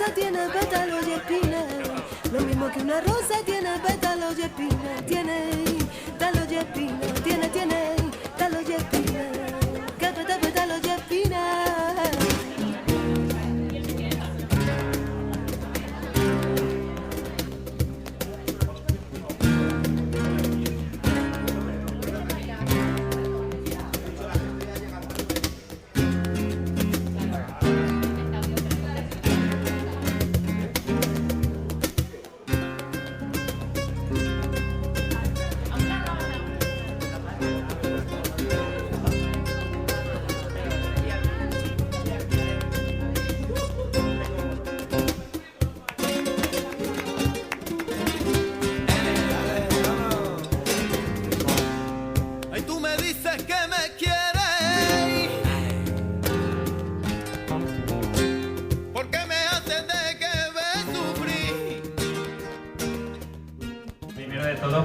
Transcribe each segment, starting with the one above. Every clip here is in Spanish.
rosa tiene pétalos y espinas, lo mismo que una rosa tiene pétalos y espinas, tiene pétalos y espinas, tiene pétalos y espinas, que pétalos y espinas.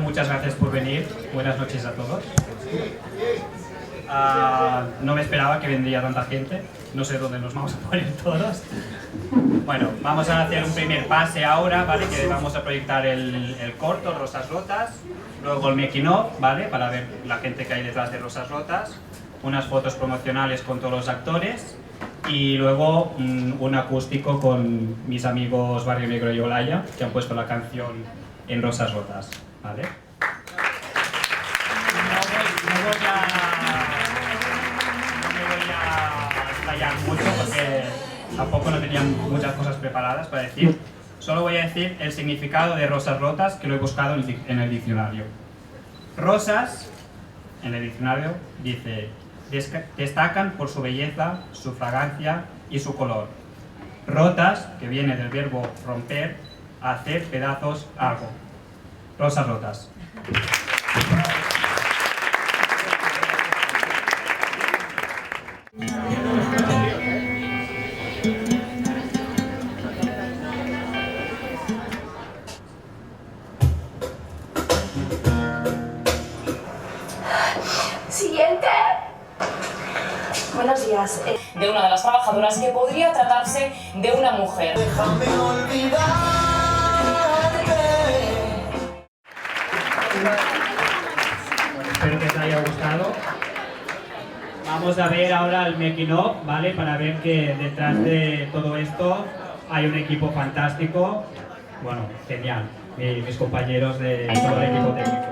Muchas gracias por venir. Buenas noches a todos. No me esperaba que vendría tanta gente. No sé dónde nos vamos a poner todos. Bueno, vamos a hacer un primer pase ahora, ¿vale? Que vamos a proyectar el corto, Rosas Rotas. Luego el making of, ¿vale? Para ver la gente que hay detrás de Rosas Rotas. Unas fotos promocionales con todos los actores. Y luego un acústico con mis amigos Barrio Negro y Olaya, que han puesto la canción en Rosas Rotas, ¿vale? No me voy a explayar mucho porque tampoco no tenía muchas cosas preparadas para decir. Solo voy a decir el significado de Rosas Rotas, que lo he buscado en el diccionario. Rosas, en el diccionario, dice: destacan por su belleza, su fragancia y su color. Rotas, que viene del verbo romper, hacer pedazos algo. Rosas Rotas. Siguiente. Buenos días. De una de las trabajadoras que podría tratarse de una mujer. Déjame olvidarte. Espero que os haya gustado. Vamos a ver ahora el making of, ¿vale? Para ver que detrás de todo esto hay un equipo fantástico. Bueno, genial. Mis compañeros de todo el equipo técnico.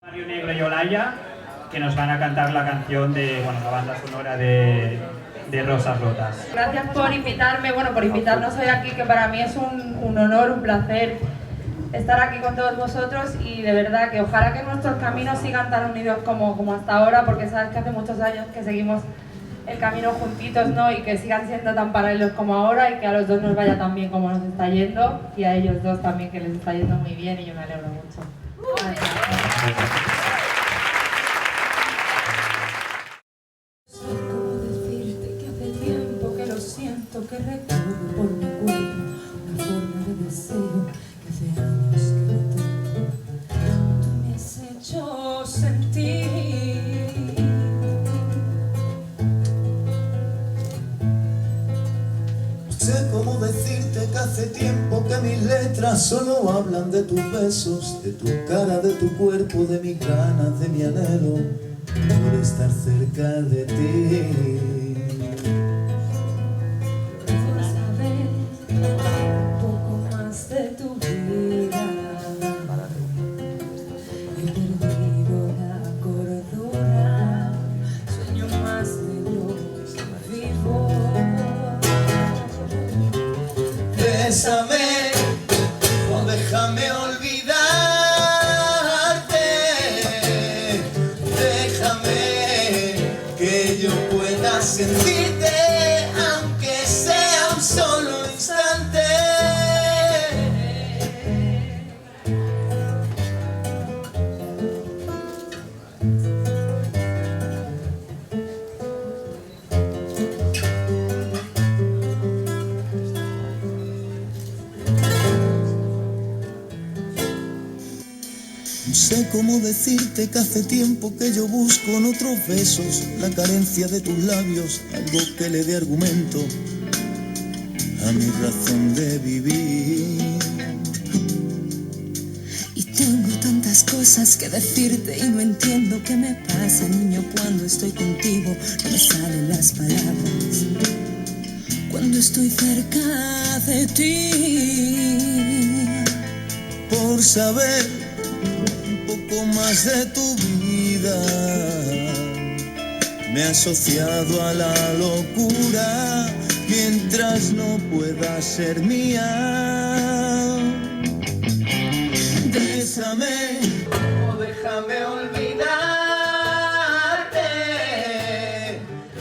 Barrio Negro y Olaya, que nos van a cantar la canción de, bueno, la banda sonora de Rosas Rotas. Gracias por invitarme, por invitarnos hoy aquí, que para mí es un honor, un placer estar aquí con todos vosotros, y de verdad que ojalá que nuestros caminos sigan tan unidos como hasta ahora, porque sabes que hace muchos años que seguimos el camino juntitos, ¿no? Y que sigan siendo tan paralelos como ahora, y que a los dos nos vaya tan bien como nos está yendo, y a ellos dos también, que les está yendo muy bien, y yo me alegro mucho. Gracias. Que recorre por mi cuerpo una forma de deseo que hace años que no tengo. Tú me has hecho sentir. No sé cómo decirte que hace tiempo que mis letras solo hablan de tus besos, de tu cara, de tu cuerpo, de mis ganas, de mi anhelo por estar cerca de ti. Bésame o déjame olvidarte, déjame que yo pueda sentirte, aunque sea un solo instante. sé cómo decirte que hace tiempo que yo busco en otros besos la carencia de tus labios, algo que le dé argumento a mi razón de vivir. Y tengo tantas cosas que decirte y no entiendo qué me pasa, niño, cuando estoy contigo no me salen las palabras. Cuando estoy cerca de ti, por saber un poco más de tu vida, me he asociado a la locura mientras no pueda ser mía. Bésame o déjame olvidarte,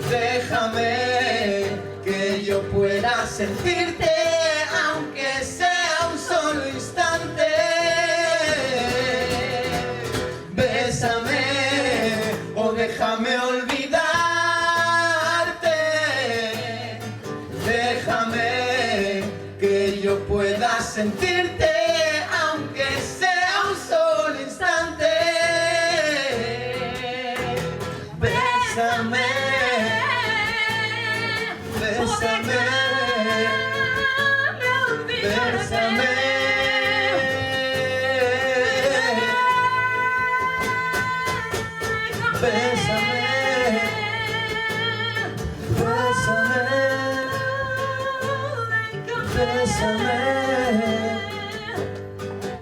déjame que yo pueda sentirte aunque sea un solo instante. Bésame o déjame olvidarte, déjame que yo pueda sentirte aunque sea un solo instante. Bésame, bésame, bésame.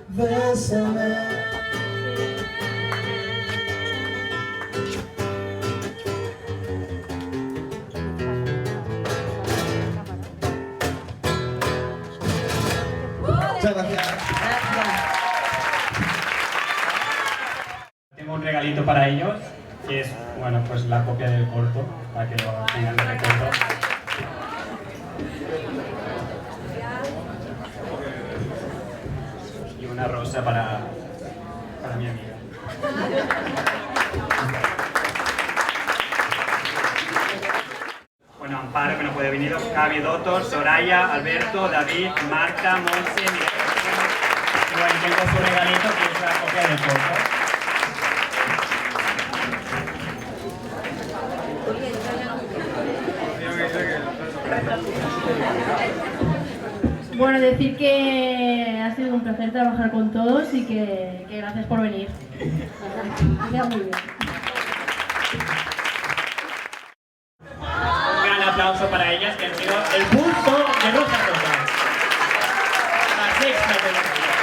Bésame. Muchas gracias. Tengo un regalito para ellos, que es, bueno, pues la copia del corto, para que lo tengan de recuerdo. Y una rosa para mi amiga. Bueno, Amparo, que no puede venir, Javi, Dotor, Soraya, Alberto, David, Marta, Monse, Miguel. Y bueno, tengo su regalito, que es la copia del corto. Bueno, decir que ha sido un placer trabajar con todos y que gracias por venir. Que sea muy bien. Un gran aplauso para ellas, que han sido el pulso de Rosas Rotas. La sexta de la vida.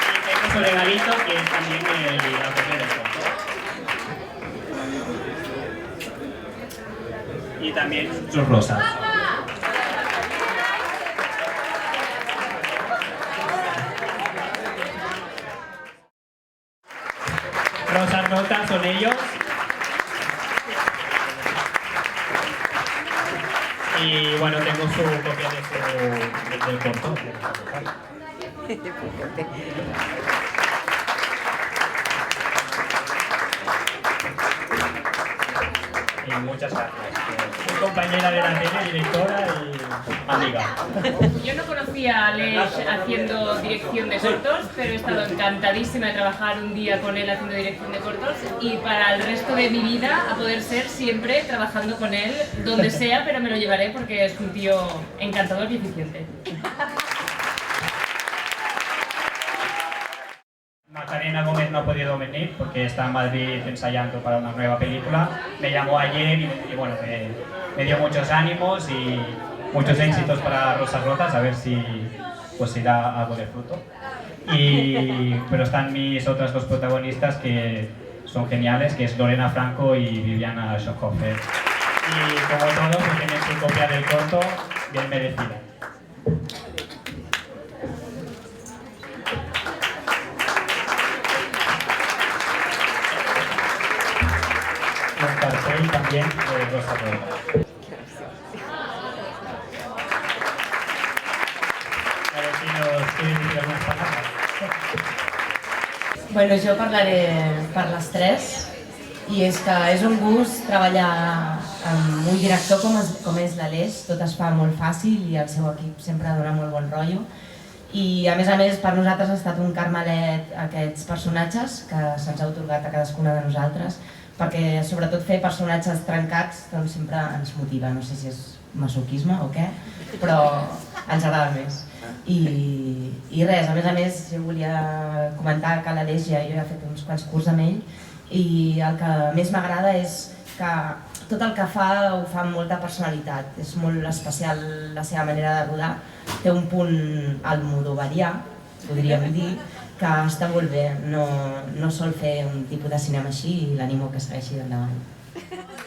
Y tengo su regalito, que es también la copia del corto. Y también sus rosas. Rosas Rotas son ellos. Y bueno, tengo su copia del corto. Y muchas gracias. Soy compañera de la tele, directora y amiga. Yo no conocía a Aleix haciendo dirección de cortos, pero he estado encantadísima de trabajar un día con él haciendo dirección de cortos y para el resto de mi vida, a poder ser, siempre trabajando con él, donde sea, pero me lo llevaré porque es un tío encantador y eficiente. Macarena Gómez no ha podido venir porque está en Madrid ensayando para una nueva película. Me llamó ayer y bueno, me dio muchos ánimos y muchos éxitos para Rosas Rotas, a ver si pues irá algo de fruto. Pero están mis otras dos protagonistas que son geniales, que es Lorena Franco y Viviana Schockhofer. Y como todos, pues tienen su copia del corto bien merecida. Un cartel también de Rosas Rotas. A ver si nos quieren decir algunas palabras. Bueno, jo parlaré per les tres i és que és un gust treballar amb un director com és l'Aleix, tot es fa molt fàcil i el seu equip sempre dona molt bon rotllo I a més, per nosaltres ha estat un carmelet aquests personatges que se'ns ha atorgat a cadascuna de nosaltres, perquè sobretot fer personatges trencats doncs sempre ens motiva, no sé si és masoquisme o què, però ens agrada més. I res, a més, jo volia comentar que l'Aleix jo he fet uns quants curts amb ell i el que més m'agrada és que tot el que fa ho fa amb molta personalitat, és molt especial la seva manera de rodar, té un punt almodovarià, podríem dir, que està molt bé, no sol fer un tipus de cinema així i l'animo que segueixi endavant.